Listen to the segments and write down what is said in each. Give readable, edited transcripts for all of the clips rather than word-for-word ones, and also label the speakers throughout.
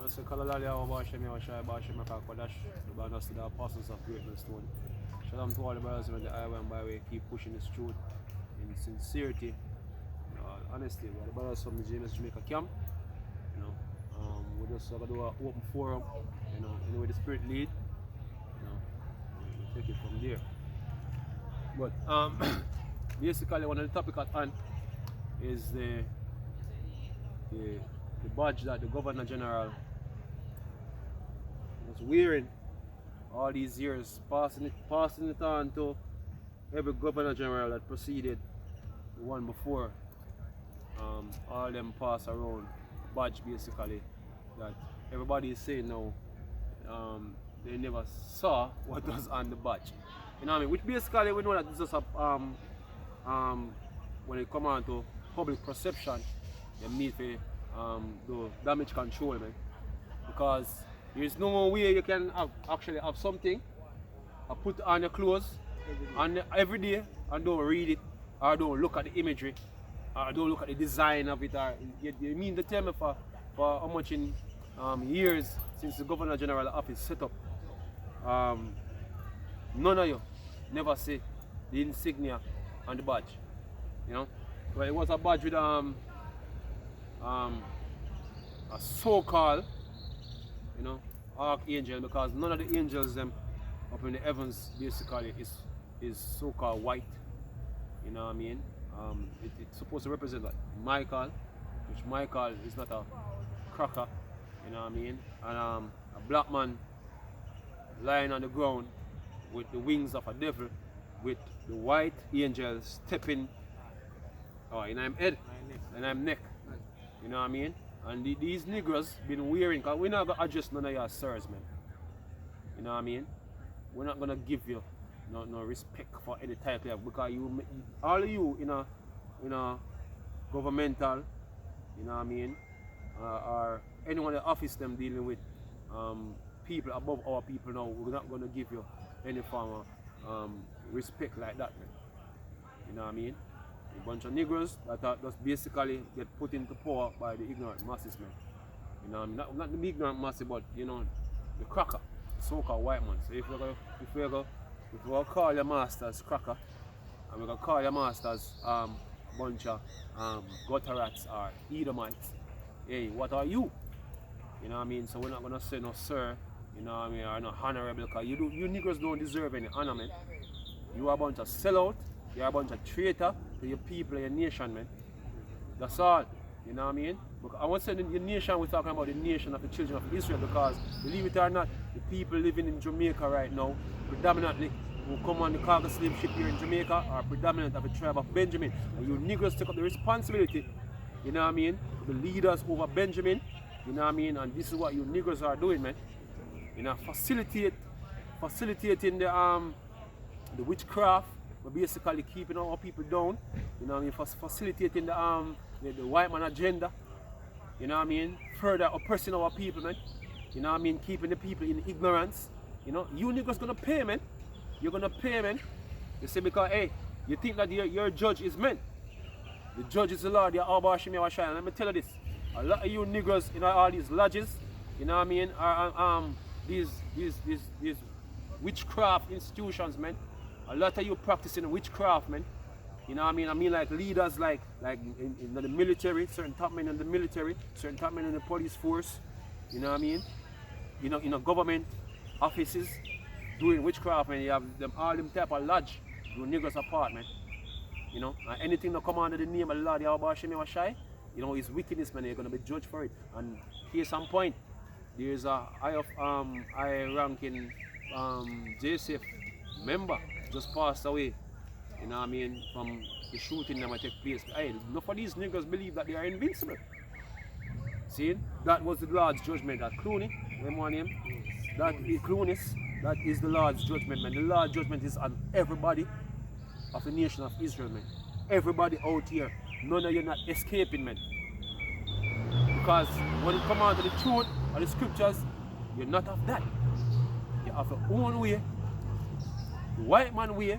Speaker 1: say Kalalali our Basham Yawashai Basham Makakadash, the banners to the apostles of greatness stone. Shalom to all the brothers on the highway and byway, keep pushing this truth in sincerity, honesty. We are the brothers from the GMSJA camp. We just gonna do an open forum, where the spirit lead, we'll take it from there. But basically one of the topic at hand is the badge that the Governor General was wearing all these years, passing it on to every Governor General that preceded the one before. All them pass around badge basically that everybody is saying now they never saw what was on the badge. You know what I mean? Which basically we know that this is a when it comes on to public perception, they need to do damage control, man. Because there's no way you can actually have something put on your clothes and every day and don't read it or don't look at the imagery or don't look at the design of it. Or you mean to tell me for how much in years since the Governor General office set up, none of you never see the insignia on the badge, Well, it was a badge with a so-called, archangel, because none of the angels them up in the heavens basically is so-called white. You know what I mean? It's supposed to represent like Michael, which Michael is not a cracker. You know what I mean? And a black man lying on the ground with the wings of a devil, with the white angel stepping in I'm head and I'm neck. You know what I mean? And these niggers been wearing, because we're not going to adjust none of your sirs, man. You know what I mean? We're not going to give you no respect for any type of, because all of you in a governmental, you know what I mean, or anyone in the office them dealing with people above our people now, we're not going to give you any form of respect like that, man. You know what I mean? A bunch of niggers that are just basically get put into power by the ignorant masses, man. You know what I mean? Not the ignorant masses, but the cracker, so-called white man. So if we're gonna call your masters cracker, and we're gonna call your masters bunch of gutter rats or Edomites, hey, what are you? You know what I mean? So we're not gonna say no sir, you know what I mean, or no honorable, because you niggers don't deserve any honor, man. You are a bunch of sellout, you're a bunch of traitor to your people and your nation, man. That's all. You know what I mean? Because I want to say the nation, we're talking about the nation of the children of Israel, because believe it or not, the people living in Jamaica right now, predominantly who come on the cargo slave ship here in Jamaica, are predominant of the tribe of Benjamin. And you niggers take up the responsibility, you know what I mean, the leaders over Benjamin, you know what I mean, and this is what you niggers are doing, man. Facilitating the witchcraft. We're basically keeping our people down, you know what I mean, facilitating the white man agenda, you know what I mean, further oppressing our people, man, you know what I mean, keeping the people in ignorance, you niggas gonna pay, man, you're gonna pay, man, you see, because, hey, you think that your judge is men, the judge is the Lord, you're all Bashim Yawashai. Let me tell you this, a lot of you niggers in all these lodges, you know what I mean, are these witchcraft institutions, man. A lot of you practicing witchcraft, man. You know what I mean? I mean like leaders like in the military, certain top men in the military, certain top men in the police force, you know what I mean? In a government offices doing witchcraft, man. You have them all them type of lodge, you niggers apart, man. And anything that come under the name of the Lord Yahweh Hashem Yahweh, is wickedness, man. You're gonna be judged for it. And here's some point. There's a high ranking JSF member just passed away, you know what I mean, from the shooting that might take place. Hey, enough of these niggas believe that they are invincible. See, that was the Lord's judgment. That Clooney, remember him? That is Clooney, that is the Lord's judgment, man. The Lord's judgment is on everybody of the nation of Israel, man. Everybody out here, none of you not escaping, man. Because when it comes out to the truth of the scriptures, you're not of that. You have your own way. The white man way,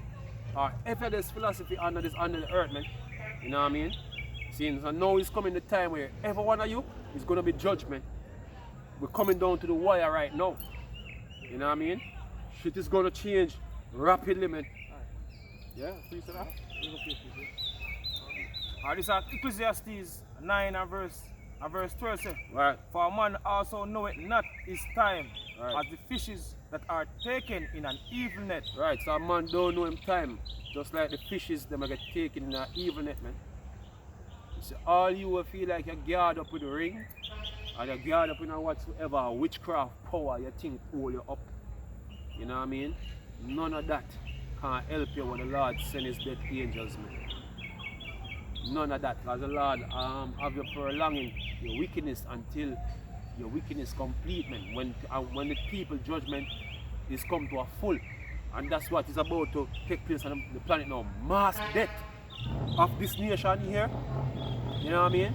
Speaker 1: or ever there's philosophy under the earth, man. You know what I mean? See, so now is coming the time where every one of you is going to be judgment. we're coming down to the wire right now. You know what I mean? Shit is gonna change rapidly, man. Yeah, please say that.
Speaker 2: This is Ecclesiastes 9 and verse 12 say,
Speaker 1: Right.
Speaker 2: for a man also knoweth not his time,
Speaker 1: Right.
Speaker 2: as the fishes that are taken in an evil net.
Speaker 1: Right, so a man don't know him time. Just like the fishes, them get taken in an evil net, man. You see, all you will feel like you're geared up with a ring, or you're geared up in a whatsoever witchcraft power you think hold you up. You know what I mean? None of that can help you when the Lord send his death angels, man. None of that, because the Lord have you prolonging your wickedness until your wickedness complete, man. When the people judgment is come to a full, and that's what is about to take place on the planet now. Mass death of this nation here. You know what I mean?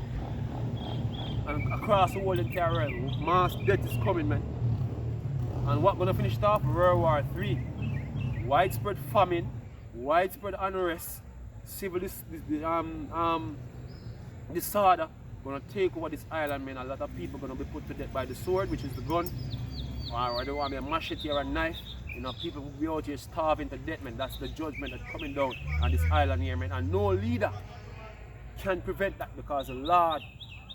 Speaker 1: And across the whole entire world, mass death is coming, man. And what gonna finish it off? World War III. Widespread famine, widespread unrest, civil disorder gonna take over this island, man. A lot of people gonna be put to death by the sword, which is the gun, or they want a machete or a knife. You know, people will be out here starving to death, man. That's the judgment that's coming down on this island here, man. And no leader can prevent that, because the Lord,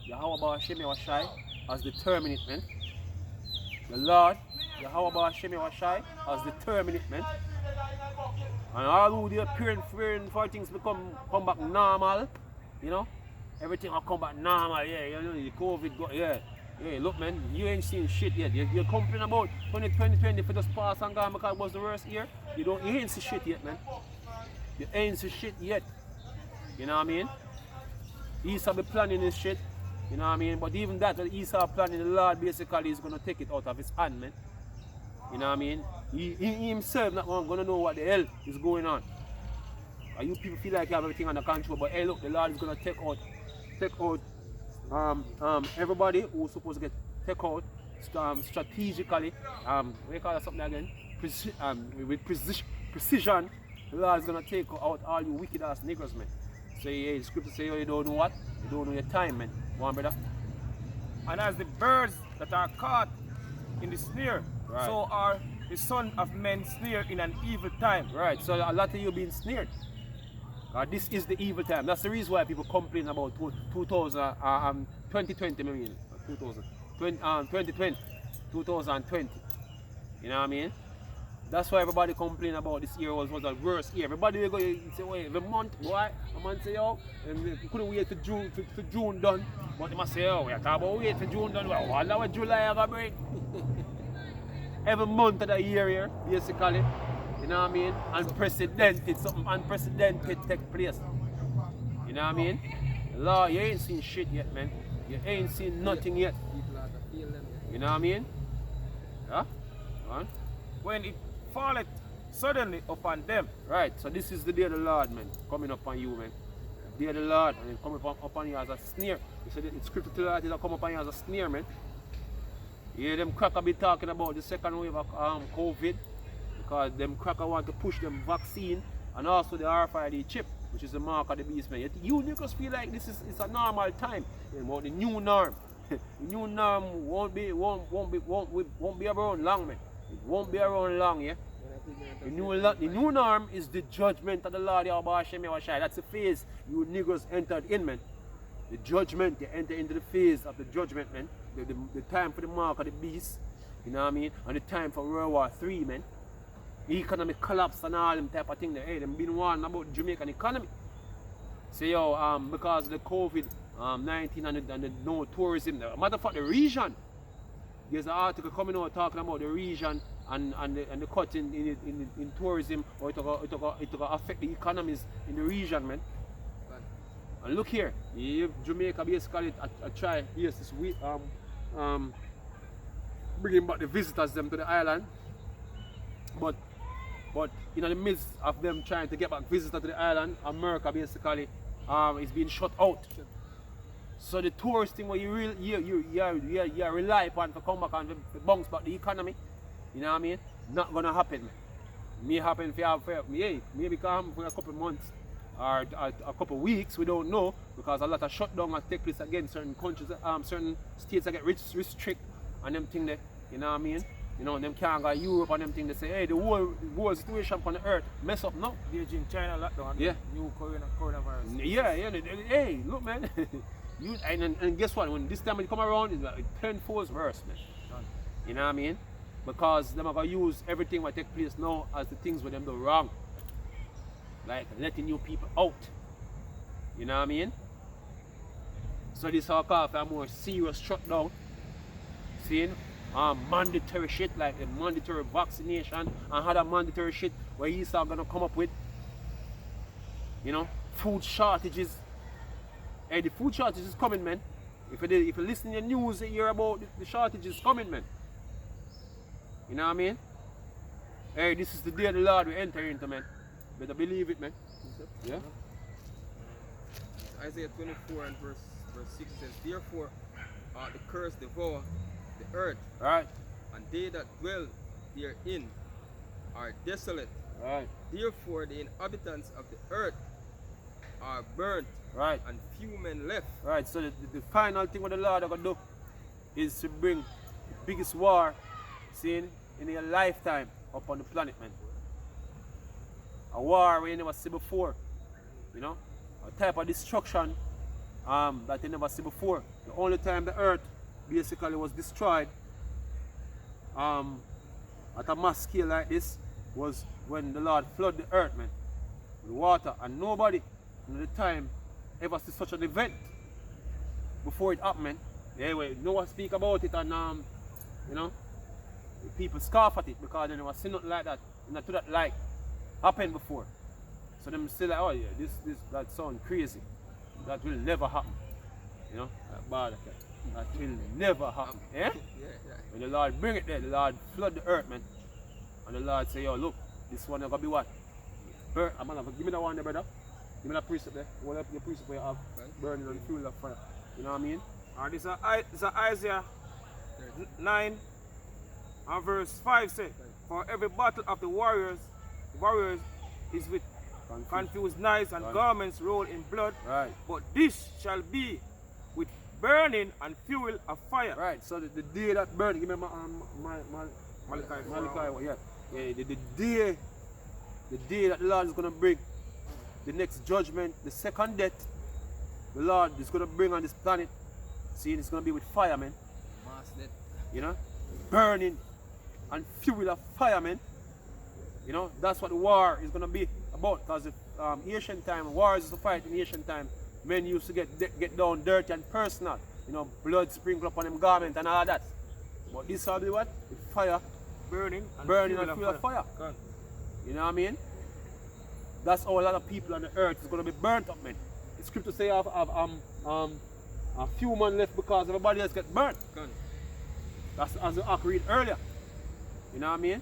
Speaker 1: Yahweh GMSJA, has determined it, man. The Lord, Yahweh GMSJA, has determined it, man. And although they're fearing for things to come back normal, you know, everything will come back normal, yeah, you know, the COVID go, yeah. Yeah, look, man, you ain't seen shit yet. You're complaining about 2020 for just pass and gone because it was the worst year. You ain't see shit yet, man. You ain't see shit yet. You know what I mean? Esau be planning this shit. You know what I mean? But even that, Esau planning, the Lord basically is going to take it out of his hand, man. You know what I mean? He himself not going to know what the hell is going on. And you people feel like you have everything under control, but hey, look, the Lord is going to take out everybody who's supposed to get take out strategically. We call that something again? With precision. The Lord is going to take out all you wicked ass niggers, man. So yeah, the scripture say, you don't know what? You don't know your time, man. Go on, brother.
Speaker 2: And as the birds that are caught in the snare,
Speaker 1: right,
Speaker 2: so are the sons of men snared in an evil time.
Speaker 1: Right, so a lot of you being snared. This is the evil time. That's the reason why people complain about 2020, maybe 2020. You know what I mean? That's why everybody complain about this year was the worst year. Everybody will go say, well, every month, boy, a man say, oh, we couldn't wait for June done. But they must say, oh, we are talking about wait for June done. Well, what July have a break? Every month of the year here, basically. You know what I mean? Unprecedented, something unprecedented take place. You know what I mean? Lord, you ain't seen shit yet, man. You ain't seen nothing yet. You know what I mean? Yeah? Right?
Speaker 2: When it falleth suddenly upon them.
Speaker 1: Right, so this is the day of the Lord, man, coming upon you, man. The day of the Lord, and it coming upon you as a snare. You said it's scripture to the Lord, it'll come upon you as a snare, man. You hear them cracker be talking about the second wave of COVID, because them cracker want to push them vaccine and also the RFID chip, which is the mark of the beast, man. You niggas feel like this is it's a normal time, about the new norm. The new norm won't be around long, man. It won't be around long, yeah. The new norm is the judgment of the Lord Yahweh GMSJA. That's the phase you niggas entered in, man. The judgment, you enter into the phase of the judgment, man. The time for the mark of the beast, you know what I mean? And the time for World War III, man. Economic collapse and all them type of thing. Hey, them been warned about the Jamaican economy. So yo, because of the COVID-19 and the no tourism, matter of fact, the region. There's an article coming out talking about the region and the cut in tourism, or it will affect the economies in the region, man. And look here, Jamaica basically I try this week bringing back the visitors them to the island, but in the midst of them trying to get back visitors to the island, America basically is being shut out. So the tourist thing where you rely upon to come back and to bounce back the economy, you know what I mean? Not gonna happen. May happen maybe come for a couple of months or a couple of weeks, we don't know, because a lot of shutdown has take place again. Certain countries, certain states that get restrict and them thing there, you know what I mean? You know, them can't go to Europe and them thing they say, hey, the whole situation on the earth mess up now.
Speaker 2: Beijing, China lockdown,
Speaker 1: Yeah.
Speaker 2: new coronavirus.
Speaker 1: Yeah, hey, look man. and guess what? When this time it come around, it's like 10 folds worse, man.
Speaker 2: Done.
Speaker 1: You know what I mean? Because them are gonna use everything that take place now as the things with them do wrong. Like letting you people out. You know what I mean? So this all call for a more serious shutdown. Seeing mandatory shit like the mandatory vaccination and other mandatory shit where he's all gonna come up with. You know, food shortages. Hey, the food shortage is coming, man. If you listen to the news, you hear about the shortage is coming, man. You know what I mean? Hey, this is the day the Lord will enter into, man. Better believe it, man. Yeah?
Speaker 3: Isaiah 24 and verse 6 says, therefore the curse devour the earth,
Speaker 1: Right,
Speaker 3: and they that dwell therein are desolate.
Speaker 1: right,
Speaker 3: Therefore the inhabitants of the earth are burnt,
Speaker 1: right,
Speaker 3: and few men left.
Speaker 1: right. So the final thing what the Lord are going to do is to bring the biggest war seen in your lifetime upon the planet, man. A war we never see before. You know? A type of destruction that you never see before. The only time the earth basically was destroyed at a mass scale like this was when the Lord flooded the earth, man, with water, and nobody at the time ever see such an event before it happened, man. Anyway, no one speak about it, and you know, the people scoff at it because they never see nothing like that, not to that like happened before. So them still like, oh yeah, that sound crazy. That will never happen. You know, that bad like that will never happen. Yeah?
Speaker 3: Yeah.
Speaker 1: When the Lord bring it there, the Lord flood the earth, man. And the Lord say, yo, look, this one is gonna be what? Burn. I'm gonna give me that one there, brother. Give me that precept there. What up your precept where you have burning on fuel of fire. You know what I mean?
Speaker 2: And this is Isaiah 9 and verse 5 say, for every battle of the warriors is with confused knives and garments rolled in blood.
Speaker 1: Right.
Speaker 2: But this shall be with burning and fuel of fire.
Speaker 1: Right. So the day that burning, give me
Speaker 2: Malachi.
Speaker 1: yeah. The day that the Lord is gonna bring the next judgment, the second death, the Lord is gonna bring on this planet. See, it's gonna be with fire, man.
Speaker 3: Mass death.
Speaker 1: You know, burning and fuel of fire, man. You know, that's what the war is gonna be about. Because ancient time, wars is to fight in ancient time. Men used to get down dirty and personal. You know, blood sprinkled up on them garment and all that. But this will be what? With fire,
Speaker 2: Burning and
Speaker 1: fuel of fire.
Speaker 2: God.
Speaker 1: You know what I mean? That's how a lot of people on the earth is gonna be burnt up, man. The scripture say have a few men left because everybody else get burnt.
Speaker 3: God.
Speaker 1: That's as I read earlier. You know what I mean?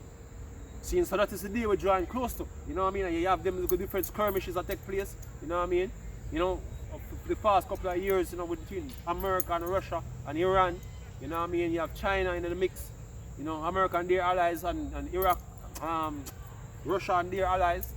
Speaker 1: Seeing so that is the day we're drawing close to. You know what I mean? And you have them different skirmishes that take place. You know what I mean? You know, for the past couple of years, you know, between America and Russia and Iran. You know what I mean? You have China in the mix. You know, America and their allies and Iraq, Russia and their allies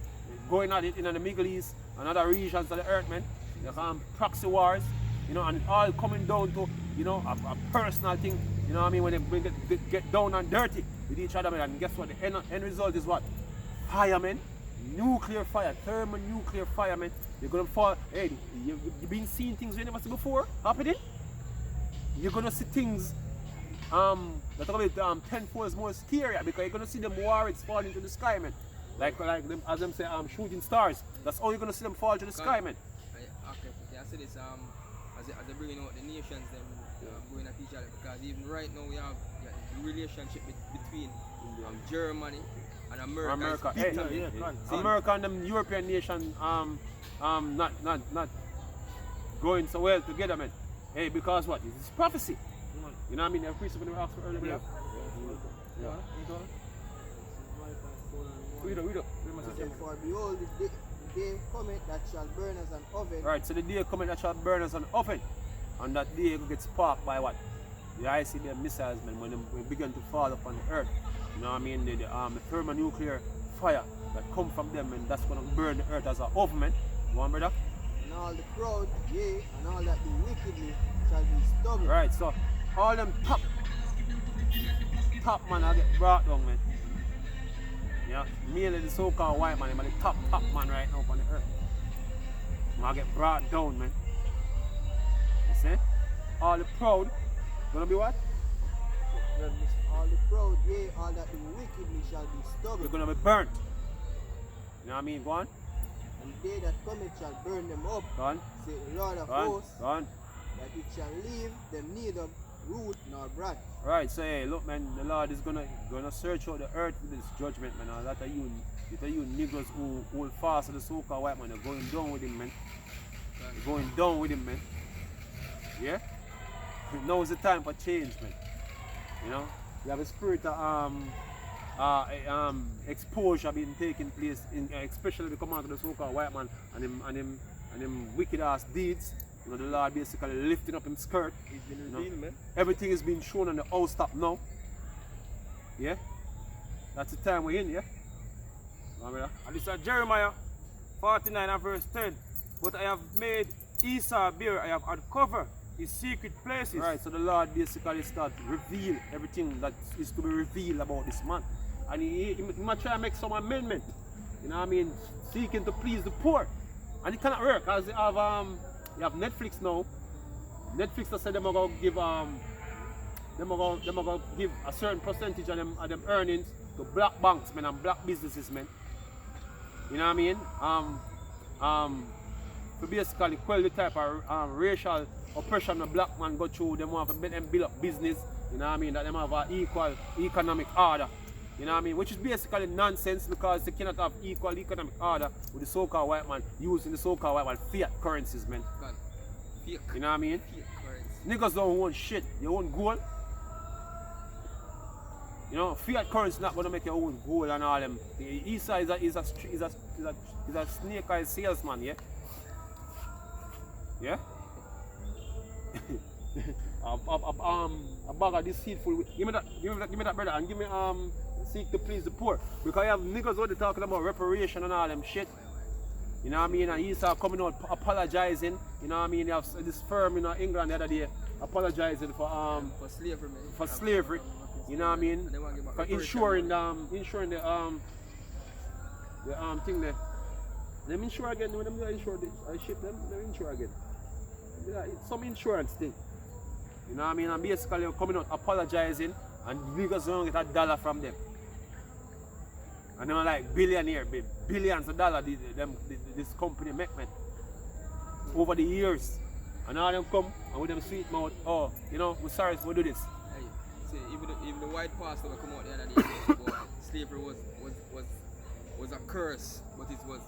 Speaker 1: going at it in the Middle East and other regions of the earth, man. You have proxy wars, you know, and it all coming down to, you know, a personal thing. You know what I mean? When they get down and dirty with each other, man. And guess what? The end result is what? Fire, man. Nuclear fire, thermonuclear fire, man. You're gonna fall. Hey, you've been seeing things you never seen before happening. You're gonna see things that are gonna be 10 folds more scary because you're gonna see them warheads fall into the sky, man. Like them, as them say, shooting stars. That's all you're gonna see them fall to the sky, man.
Speaker 3: Okay, I say this as they bringing out the nations, them going at each other, because even right now we have the relationship between Germany and America.
Speaker 1: Hey,
Speaker 2: Yeah.
Speaker 1: America and them European nation not going so well together, man. Hey, because what? This is prophecy. You know what I mean? The priest when we asked for earlier.
Speaker 2: Yeah.
Speaker 1: Read it.
Speaker 4: For behold, the day cometh that shall burn as an oven.
Speaker 1: Right, so the day coming that shall burn as an oven. And that day will get sparked by what? The ICBM missiles, man, when they begin to fall upon the earth. You know what I mean? The thermonuclear fire that come from them, and that's going to burn the earth as an oven, man. You want, brother?
Speaker 4: And all the proud, yea, and all that do wickedly shall be stubble.
Speaker 1: Right, so all them top top man I get brought down, man. Yeah, mainly the so-called white man, I'm the top man right now on the earth. I get brought down, man. You see? All the proud, gonna be what?
Speaker 4: All the proud, yea, all that do wickedly shall be
Speaker 1: You're
Speaker 4: stubborn.
Speaker 1: gonna be burnt. You know what I mean? Go on.
Speaker 4: And they that cometh shall burn them up,
Speaker 1: Go on.
Speaker 4: say the Lord of
Speaker 1: Go on.
Speaker 4: hosts,
Speaker 1: Go on.
Speaker 4: that it shall leave them neither root nor branch.
Speaker 1: Right, so hey, look man, the Lord is gonna search out the earth with this judgment, man. A lot of you niggas who hold fast to the so-called white man are going down with him, man. You're going down with him, man. Yeah? Now is the time for change, man. You know? We have a spirit of exposure being taking place, especially the command of the so-called white man and him wicked ass deeds. You know, the Lord basically lifting up his skirt.
Speaker 2: He's been
Speaker 1: You know,
Speaker 2: revealed, man.
Speaker 1: everything is being shown on the house top now. Yeah? That's the time we're in, yeah? Remember
Speaker 2: And this is Jeremiah 49 and verse 10. But I have made Esau bare, I have uncovered his secret places.
Speaker 1: that? Right, so the Lord basically start reveal everything that is to be revealed about this man. And he might try to make some amendment. You know what I mean? Seeking to please the poor. And it cannot work because you have Netflix now. Netflix has said they're gonna give give a certain percentage of them earnings to black banks, man, and black businesses, man. You know what I mean? To basically quell the type of racial oppression the black man go through. Them want to make them build up business. You know what I mean? That them have an equal economic order. You know what I mean? Which is basically nonsense because they cannot have equal economic order with the so-called white man using the so-called white man fiat currencies, man.
Speaker 3: God. Fake.
Speaker 1: You know what I mean?
Speaker 3: Fake currency.
Speaker 1: Niggas don't own shit. You own gold. You know, fiat currency not gonna make your own gold and all them. The Isa is a snake eyed salesman, yeah? Yeah? A bag of deceitful. Give me that brother, and give me seek to please the poor. Because I have niggas out there talking about reparation and all them shit. You know what I mean? And he's coming out apologizing. You know what I mean? You have this firm in England the other day apologizing for
Speaker 3: slavery, man.
Speaker 1: for slavery. You know what I mean?
Speaker 3: And they want to give
Speaker 1: For
Speaker 3: back
Speaker 1: insuring the thing there. Them insure again when them insure I ship them insure again. It's some insurance thing. You know what I mean? And basically coming out apologizing and niggas don't get $1 from them. And they're like billionaire, billions of dollars this company make, man. Over the years. And all them come and with them sweet mouth, oh, you know, we're sorry we do this.
Speaker 3: Hey, see, even the white pastor will come out the other day and say, boy, slavery was a curse, but it was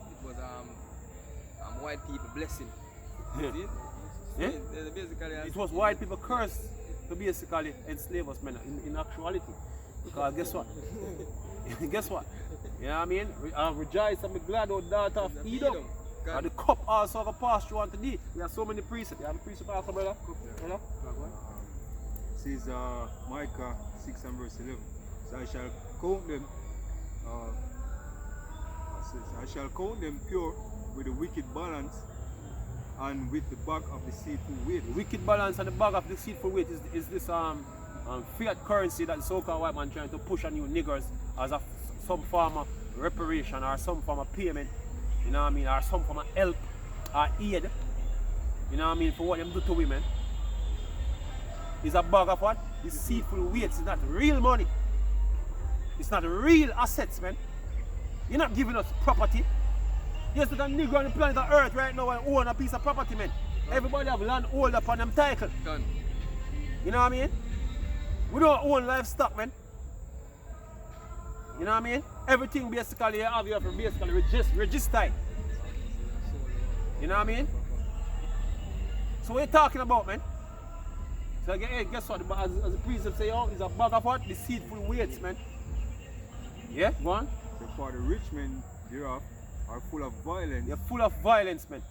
Speaker 3: white people blessing.
Speaker 1: Yeah.
Speaker 3: See?
Speaker 1: Yeah?
Speaker 3: Basically,
Speaker 1: It was white people curse to basically enslave us, man, in actuality. Because guess what? Guess what? You know what I mean? Rejoice and be glad, O daughter of Edom. And the cup also have pass through unto thee. We have so many precepts. You have a precept also, brother? Brother?
Speaker 5: Says Micah 6 and verse 11. So I shall count them. I shall count them pure with the wicked balance and with the bag of deceitful weight.
Speaker 1: The wicked balance and the bag of deceitful weight is this fiat currency that the so-called white man trying to push on you niggers as some form of reparation or some form of payment, you know what I mean, or some form of help or aid, you know what I mean, for what them do to women. It's a bag of what? Deceitful weights. It's not real money. It's not real assets, man. You're not giving us property. Yes, there's a nigger on the planet of Earth right now and own a piece of property, man. Everybody have land hold upon them title.
Speaker 3: Done.
Speaker 1: You know what I mean? We don't own livestock, man. You know what I mean? Everything basically you have to basically register it. You know what I mean? So what you talking about, man? So hey, guess what? As the precept say, oh, it's a bag of what? Deceitful weights, man. Yeah, go on.
Speaker 5: So for the rich men thereof are full of violence.
Speaker 1: You're full of violence, man.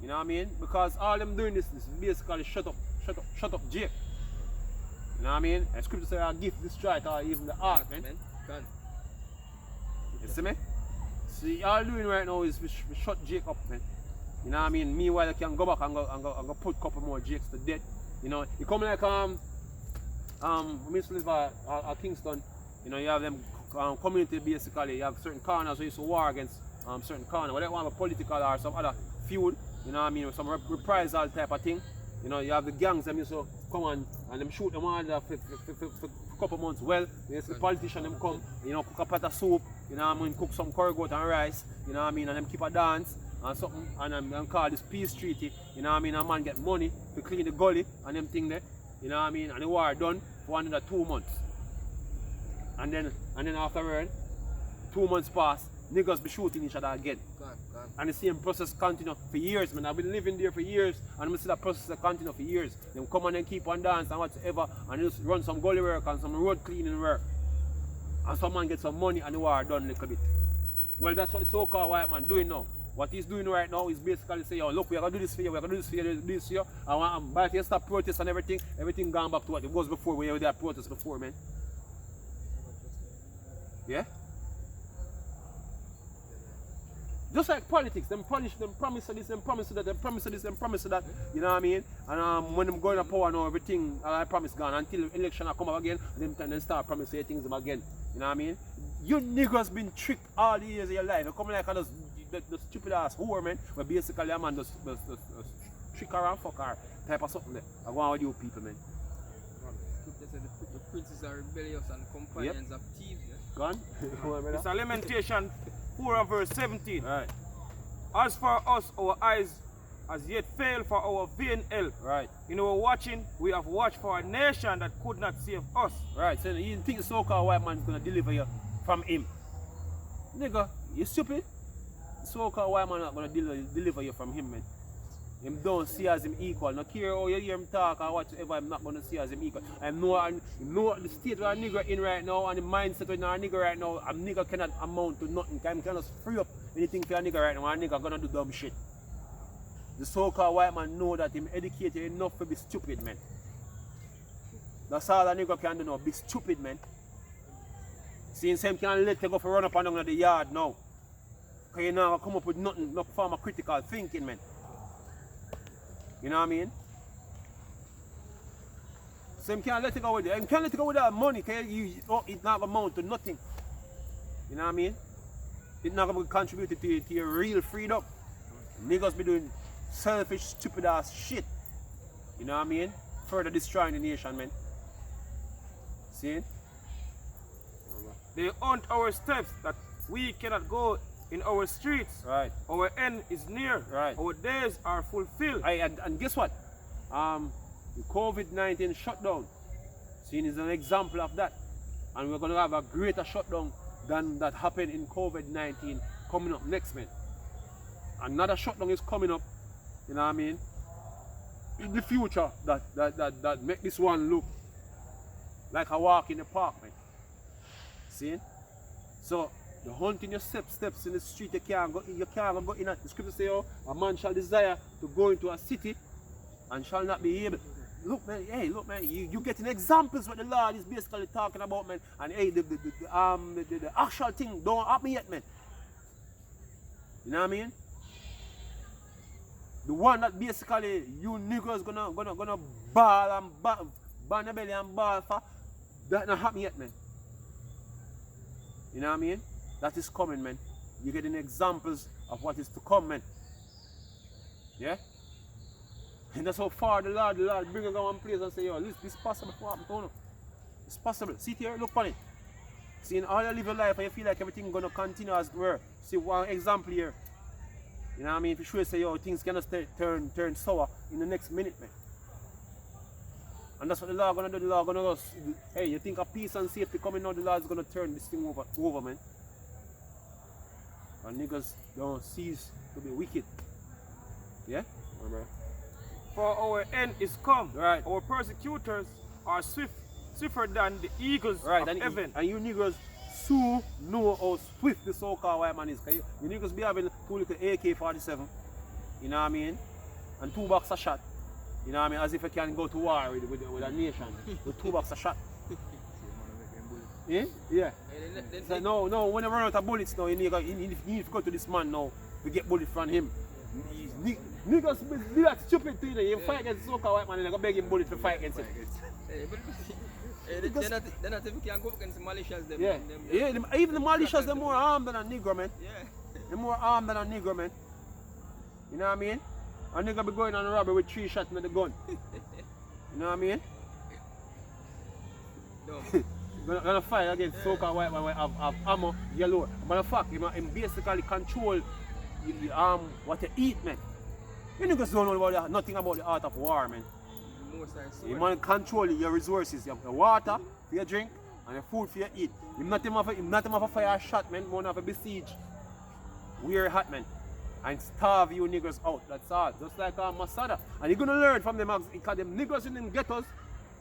Speaker 1: You know what I mean? Because all them doing this is basically shut up Jake. You know what I mean? And scripture say our gift destroy it or even the art, man.
Speaker 3: Done.
Speaker 1: You see me? See, all doing right now is we shut Jake up, man. You know what I mean? Meanwhile, I can go back and go put a couple more Jakes to death. You know, you come like we used to live at Kingston, you know, you have them community basically, you have certain corners where you used to war against certain corners, whether you want a political or some other feud, you know what I mean, some reprisal type of thing. You know, you have the gangs them used to come on and them shoot them all for a couple months. Well, you see the politician them come, you know, cook a pot of soup, you know what I mean, cook some curry goat and rice, you know what I mean, and them keep a dance and something, and them call this peace treaty, you know what I mean, a man get money to clean the gully and them thing there, you know what I mean, and the war done for another 2 months. And then afterward, 2 months pass, niggas be shooting each other again.
Speaker 3: God.
Speaker 1: And the same process continue for years, man. I've been living there for years, and I see that process continue for years. Them come and then keep on dance and whatever, and just run some gully work and some road cleaning work. And some man get some money and the war done a little bit. Well, that's what the so-called white man doing now. What he's doing right now is basically say, yo, look, we're gonna do this for you, we're gonna do this for you, do this for you. And by the time stop protest and everything gone back to what it was before, where you had protest before, man. Yeah? Just like politics, them promise this, them promise that, them promise this, them promise that, you know what I mean? And when them going to power now, everything, I promise gone until election I come up again, then start promising things them again. You know what I mean? You niggas been tricked all the years of your life. You come like the stupid ass whore, man, where basically a man just trick her and fuck her type of something there. I go on with you people, man.
Speaker 3: The princes are rebellious and companions of thieves. Yeah?
Speaker 1: Gone?
Speaker 2: It's a Lamentation 4 and verse 17.
Speaker 1: Right.
Speaker 2: As for us, our eyes has yet failed for our vain help.
Speaker 1: Right.
Speaker 2: In our watching, we have watched for a nation that could not save us.
Speaker 1: Right. So you think the so-called white man is going to deliver you from him? Nigga, you stupid? The so-called white man not going to deliver you from him, man. Him don't see as him equal. No care how you hear him talk or whatever, I'm not going to see as him equal. I know the state where a nigga in right now and the mindset where a nigga right now, a nigga cannot amount to nothing. He cannot free up anything for a nigga right now, and a nigga gonna do dumb shit. The so-called white man know that him educated enough to be stupid, man. That's all a nigga can do now, be stupid, man. Since him can let you go for run up and down the yard now. Because you know, come up with nothing, no form of critical thinking, man. You know what I mean? So him can't let it go with it. Him can't let it go with that money because it's not amount to nothing. You know what I mean? It's not going to contribute to your real freedom. Niggas be doing selfish, stupid ass shit. You know what I mean? Further destroying the nation, man. See?
Speaker 2: They hunt our steps that we cannot go in our streets.
Speaker 1: Right.
Speaker 2: Our end is near.
Speaker 1: Right.
Speaker 2: Our days are fulfilled.
Speaker 1: And guess what? The COVID-19 shutdown, seen is an example of that. And we're going to have a greater shutdown than that happened in COVID-19 coming up next, man. Another shutdown is coming up, you know what I mean, in the future that make this one look like a walk in the park, man. See? So, the hunting your steps in the street, you can't go in. The scripture say, oh, a man shall desire to go into a city and shall not be able. Look, man, hey, look, man, you getting examples what the Lord is basically talking about, man. And hey, the actual thing don't happen yet, man. You know what I mean? The one that basically you niggas gonna ball and bang the belly and ball for, that not happen yet, man. You know what I mean? That is coming, man. You're getting examples of what is to come, man. Yeah? And that's how far the Lord bring us to one place and say, yo, this possible for happen to you. It's possible. Sit here, look on it. See, in all you live your life and you feel like everything gonna continue as it were. See one example here. You know what I mean? If you sure say, yo, things cannot turn sour in the next minute, man. And that's what the Lord gonna do. The Lord gonna go, hey, you think of peace and safety coming now, the Lord's gonna turn this thing over, man. And niggas don't cease to be wicked. Yeah? Remember?
Speaker 2: For our end is come.
Speaker 1: Right.
Speaker 2: Our persecutors are swifter than the eagles
Speaker 1: Right,
Speaker 2: of
Speaker 1: and
Speaker 2: heaven.
Speaker 1: And you niggas so know how swift the so-called white man is. You niggas be having 2 little AK-47, you know what I mean? And 2 boxes of shot. You know what I mean? As if you can go to war with a nation with 2 boxes of shot. Yeah? Yeah. So no, when you run out of bullets now, you need to go to this man now to get bullets from him. Niggas be that stupid thing. You fight against the so-called white man and you go beg him bullets to fight against him.
Speaker 3: They're not even can go up against the militias them.
Speaker 1: Yeah, even the militias, they're more armed than a Negro, man.
Speaker 3: Yeah.
Speaker 1: They're more armed than a Negro, man. You know what I mean? A nigga be going on a robbery with 3 shots with the gun. You know what I mean?
Speaker 3: No.
Speaker 1: Gonna fight against so-called white man have ammo, yellow. Matter of fact, him basically control what you eat, man. You niggas don't know nothing about the art of war, man. You man control your resources. You have the water for your drink and the food for your eat. Him not him have a fire shot, man. One have a besiege. We're hot, man. And starve you niggas out. That's all. Just like Masada. And you're gonna learn from them because them niggas in them ghettos,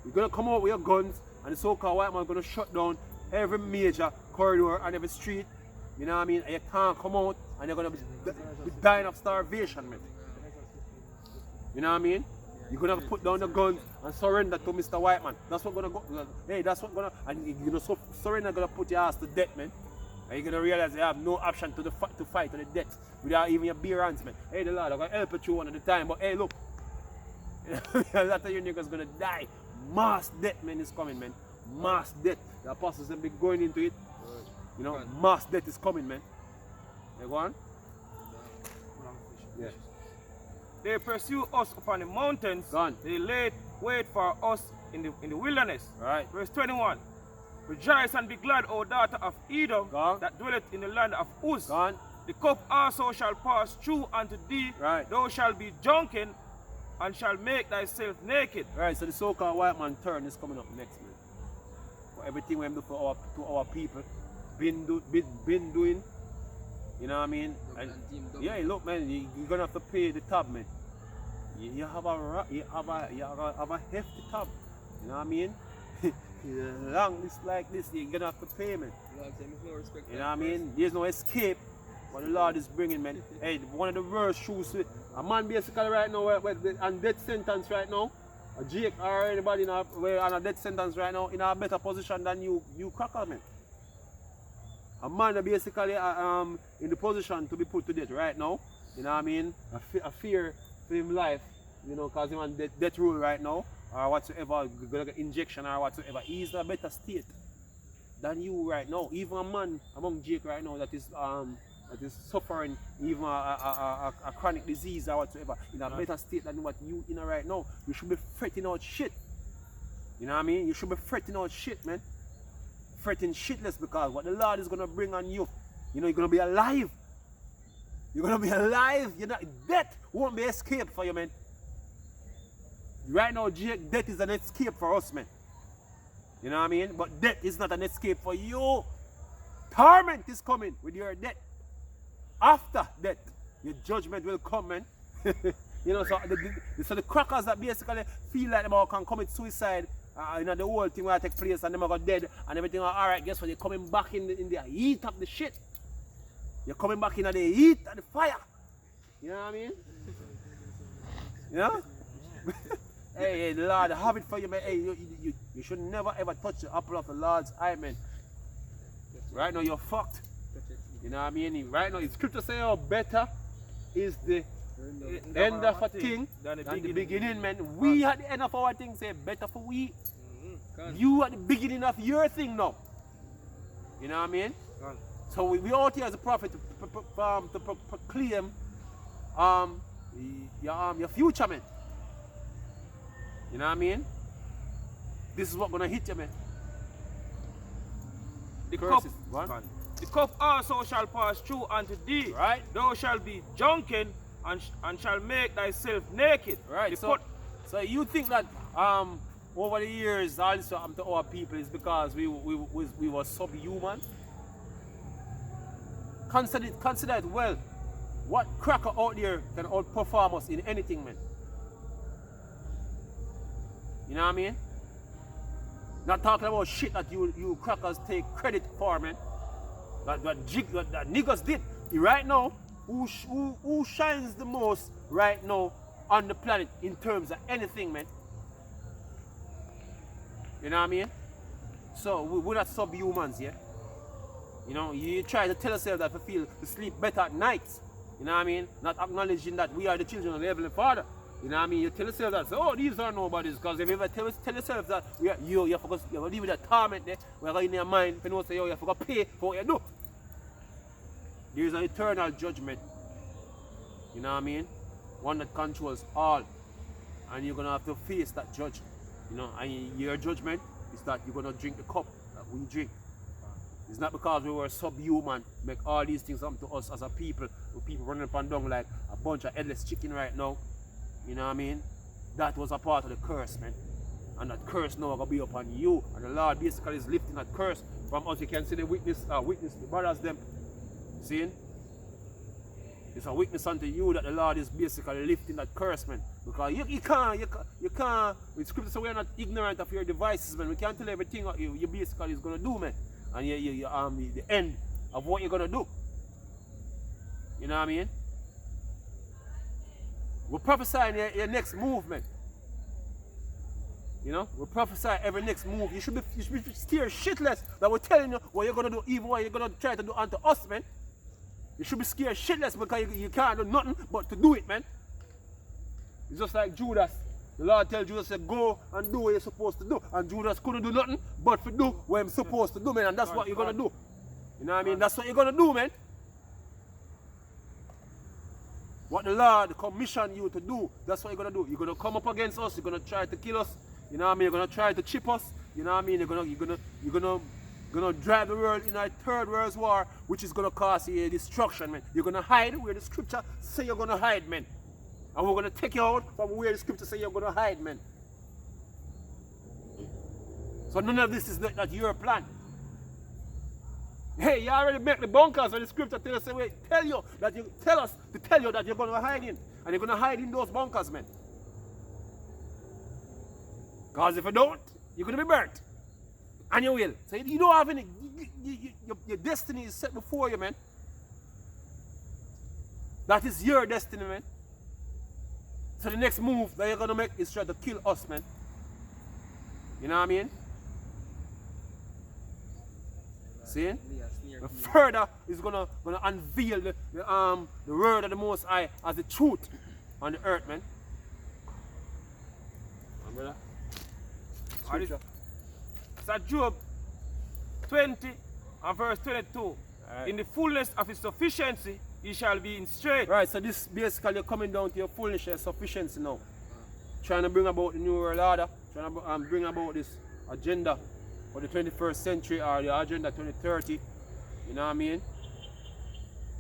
Speaker 1: you're gonna come out with your guns and the so-called white man gonna shut down every major corridor and every street. You know what I mean? And you can't come out and you're gonna be dying of starvation, man. You know what I mean? You're gonna have to put down the guns and surrender to Mr. White Man. That's what gonna go. Hey, that's what gonna, and you're gonna surrender, gonna put your ass to death, man. And you're gonna realize you have no option to fight to the death without even your bare hands, man. Hey, the Lord, I'm gonna help you through one at a time, but hey, look, a lot of you niggas gonna die. Mass death, man, is coming, man. Mass death. The apostles have been going into it. You know, mass death is coming, man. You go on? Yeah.
Speaker 2: They pursue us upon the mountains.
Speaker 1: Gone.
Speaker 2: They wait for us in the wilderness.
Speaker 1: Right.
Speaker 2: Verse 21. Rejoice and be glad, O daughter of Edom,
Speaker 1: Gone.
Speaker 2: that dwelleth in the land of Uz.
Speaker 1: Gone.
Speaker 2: The cup also shall pass through unto thee.
Speaker 1: Right.
Speaker 2: Thou shalt be drunken and shall make thyself naked.
Speaker 1: Right, so the so-called white man turn is coming up next, man. For everything we have do for our people, been doing, you know what I mean? And, yeah, look, man, you're gonna have to pay the tab, man. You have a hefty tab, you know what I mean? Long list like this, you're gonna have to pay, man. You know what I mean? There's no escape what the Lord is bringing, man. Hey, one of the worst shoes, a man basically right now on death sentence right now, a Jake or anybody on a death sentence right now in a better position than you cracker, man. A man basically in the position to be put to death right now, you know what I mean? A fear for his life, you know, because he's on death row right now, or whatsoever, gonna get injection or whatsoever. He's in a better state than you right now. Even a man among Jake right now that is suffering even a chronic disease or whatsoever, in a better state than what you in right now. You should be fretting out shit. You know what I mean? You should be fretting out shit, man. Fretting shitless, because what the Lord is gonna bring on you, you know, you're gonna be alive. You're gonna be alive. You're not, death won't be escape for you, man. Right now, Jake, death is an escape for us, man. You know what I mean? But death is not an escape for you. Torment is coming with your death. After death, your judgment will come, man. You know, so the crackers that basically feel like they can commit suicide, you know, the whole thing will take place and them are dead and everything. Alright, guess what? You're coming back in the heat of the shit. You're coming back in the heat of the fire. You know what I mean? You know? Hey, the Lord have it for you, man. Hey, you should never ever touch the apple of the Lord's eye, man. Right now, you're fucked. You know what I mean? Right now, the scripture says, oh, better is the end of a thing than the beginning, man. We at the end of our thing say better for we. You at the beginning of your thing now. You know what I mean? So we out here as a prophet to proclaim your future, man. You know what I mean? This is what's gonna hit you, man.
Speaker 2: The cup also shall pass through unto thee.
Speaker 1: Right.
Speaker 2: Thou shalt be drunken and shall make thyself naked.
Speaker 1: Right. So you think that over the years all this happened to our people is because we were subhuman? Consider it well. What cracker out there can outperform us in anything, man? You know what I mean? Not talking about shit that you crackers take credit for, man. That niggas did. Right now, who shines the most right now on the planet in terms of anything, man? You know what I mean? So we're not subhumans, yeah? You know, you try to tell yourself that you feel to sleep better at night. You know what I mean? Not acknowledging that we are the children of the Heavenly Father. You know what I mean? You tell yourself that, oh, these are nobodies. Because if you ever tell yourself that, you have to leave with that torment there, where in your mind, if you know, say, yo, you have to pay for what you do. There is an eternal judgment. You know what I mean? One that controls all. And you're going to have to face that judge. You know, and your judgment is that you're going to drink the cup that we drink. It's not because we were subhuman, make all these things happen to us as a people, with people running up and down like a bunch of headless chicken right now. You know what I mean? That was a part of the curse, man. And that curse now will be upon you. And the Lord basically is lifting that curse from us. You can see the witness, the brothers them. Seeing? It's a witness unto you that the Lord is basically lifting that curse, man. Because you can't, with scripture say we are not ignorant of your devices, man. We can't tell everything what you basically is going to do, man. And the end of what you're going to do. You know what I mean? We're prophesying your next movement. You know, we're prophesying every next move. You should be scared shitless that we're telling you what you're gonna do, even what you're gonna try to do unto us, man. You should be scared shitless because you can't do nothing but to do it, man. It's just like Judas. The Lord tells Judas to go and do what you're supposed to do. And Judas couldn't do nothing but to do what he's supposed to do, man. And that's what you're gonna do. You know what I mean? That's what you're gonna do, man. What the Lord commissioned you to do, that's what you're going to do. You're going to come up against us, you're going to try to kill us, you know what I mean? You're going to try to chip us, you know what I mean? You're going to drive the world in a third world war, which is going to cause you destruction, man. You're going to hide where the scripture say you're going to hide, man. And we're going to take you out from where the scripture say you're going to hide, man. So none of this is not your plan. Hey, you already make the bunkers when the scripture tell us, tell us to tell you that you're going to hide in. And you're going to hide in those bunkers, man. Because if you don't, you're going to be burnt. And you will. So you don't have any, your destiny is set before you, man. That is your destiny, man. So the next move that you're going to make is try to kill us, man. You know what I mean? See? Further is gonna unveil the word of the Most High as the truth on the earth, man. Brother?
Speaker 2: So Job 20 and verse 22. Right. In the fullness of his sufficiency, he shall be in strength.
Speaker 1: Right, so this basically coming down to your fullness and sufficiency now. Trying to bring about the new world order, trying to bring about this agenda for the 21st century or the agenda 2030. You know what I mean?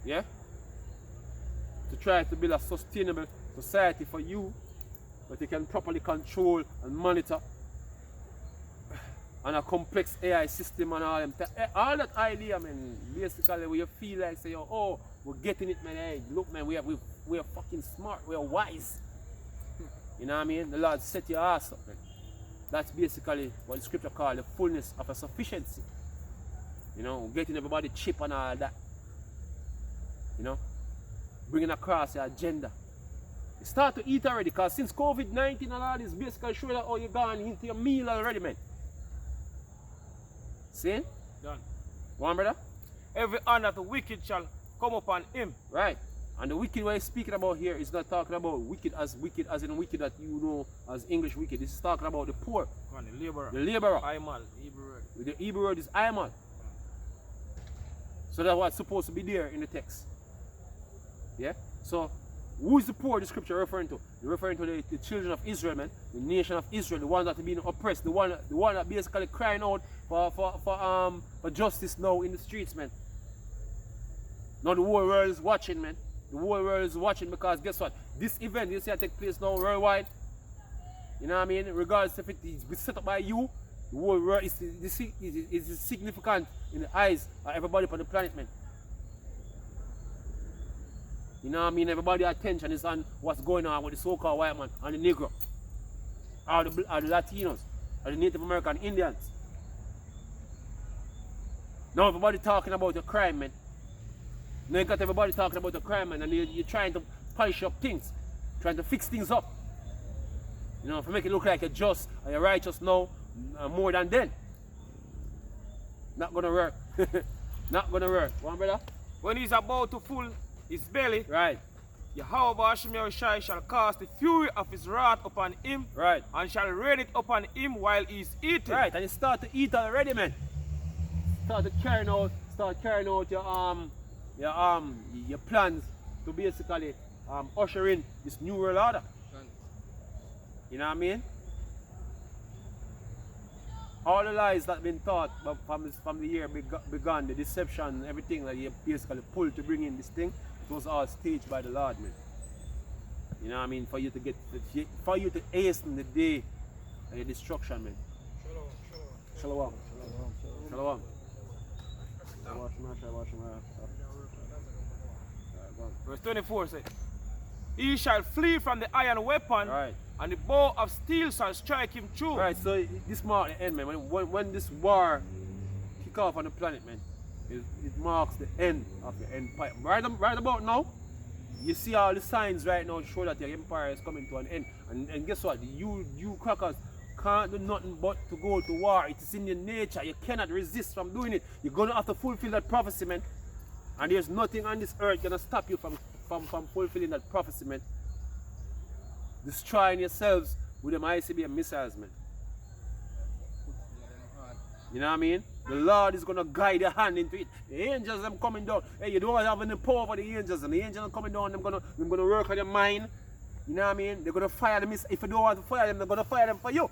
Speaker 1: Yeah? To try to build a sustainable society for you that you can properly control and monitor, and a complex AI system and all them. All that idea, man, basically where you feel like say, oh, we're getting it, man. Hey, look, man, we're fucking smart, we're wise. You know what I mean? The Lord set your ass up, man. That's basically what the scripture calls the fullness of a sufficiency. You know, getting everybody cheap and all that. You know, bringing across your agenda. You start to eat already, because since COVID-19 and all this, basically show that, oh, you're gone into your meal already, man. See?
Speaker 2: Done.
Speaker 1: One, brother?
Speaker 2: Every hand of the wicked shall come upon him.
Speaker 1: Right. And the wicked we're speaking about here is not talking about wicked as in wicked that you know as English wicked. This is talking about the poor.
Speaker 2: And the laborer.
Speaker 1: The laborer.
Speaker 2: Aimal, Hebrew word.
Speaker 1: The Hebrew word is Aimal. So that's what's supposed to be there in the text. Yeah? So who is the poor the scripture referring to? It's referring to the children of Israel, man. The nation of Israel, the one that are being oppressed, the one that basically crying out for justice now in the streets, man. Now the whole world is watching, man. The whole world is watching, because guess what? This event, you see, it take place now worldwide. You know what I mean? Regardless if it is set up by you, the whole world is significant in the eyes of everybody on the planet, man. You know what I mean? Everybody's attention is on what's going on with the so-called white man and the Negro, or the Latinos, or the Native American Indians. Now everybody talking about the crime, man. Now you got everybody talking about the crime, man, and you're trying to polish up things, trying to fix things up. You know, to make it look like you're just and you're righteous now, more than then. Not gonna work. Not gonna work. One, brother?
Speaker 2: When he's about to fill his belly,
Speaker 1: right,
Speaker 2: Yahweh Hashem Yahushai shall cast the fury of his wrath upon him,
Speaker 1: Right.
Speaker 2: and shall rain it upon him while he is eating.
Speaker 1: Right, and you start to eat already, man. Start carrying out your plans to basically usher in this new world order.
Speaker 3: Done.
Speaker 1: You know what I mean? All the lies that have been taught from the year begun, the deception, everything that you basically pulled to bring in this thing, it was all staged by the Lord, man. You know what I mean? For you to hasten the day of your destruction, man. Shalom. Shalom.
Speaker 2: Verse 24 says, he shall flee from the iron weapon,
Speaker 1: Right.
Speaker 2: and the bow of steel shall strike him through.
Speaker 1: Right, so this marks the end, man. When this war kick off on the planet, man, it marks the end of the empire. Right about now, you see all the signs right now show that your empire is coming to an end. And guess what? You crackers can't do nothing but to go to war. It is in your nature. You cannot resist from doing it. You're gonna have to fulfill that prophecy, man. And there's nothing on this earth gonna stop you from fulfilling that prophecy, man. Destroying yourselves with them ICBM missiles, man. You know what I mean? The Lord is gonna guide your hand into it. The angels them coming down. Hey, you don't have any power over the angels, and the angels are coming down. They're gonna work on your mind. You know what I mean? They're gonna fire them. If you don't want to fire them, they're gonna fire them for you.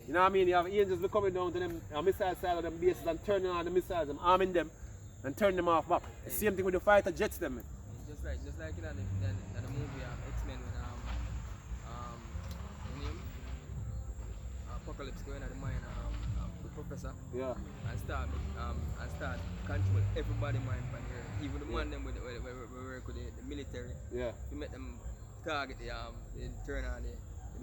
Speaker 1: You know what I mean? You have angels coming down to them missile side of them bases and turning on the missiles, and arming them and turning them off back. The same thing with the fighter jets, them, man.
Speaker 3: Just like in the movie X-Men when Apocalypse going at the mine, the professor,
Speaker 1: Yeah.
Speaker 3: and start control everybody mind from here, even the man them with we work with the military.
Speaker 1: Yeah.
Speaker 3: We make them target the turn on the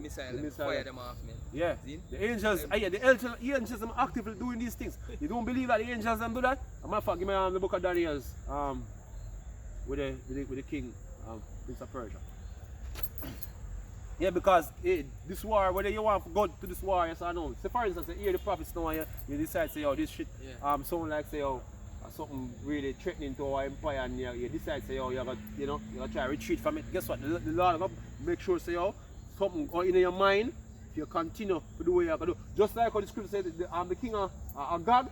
Speaker 3: missile and
Speaker 1: missile.
Speaker 3: fire them off, man.
Speaker 1: Yeah.
Speaker 3: See?
Speaker 1: The angels, the angels are actively doing these things. You don't believe that the angels don't do that? A matter of fact, give me the book of Daniel's with the king, Prince of Persia. Yeah, because this war, whether you want to go to this war, yes or no. So for instance, you hear the prophets now, you decide say, oh, this shit, someone like say, oh, something really threatening to our empire, and you decide say, oh, you're gonna try to retreat from it. Guess what? The Lord will make sure say, oh, something go in your mind. If you continue to do what you have to do, just like how the scripture said, the king of God,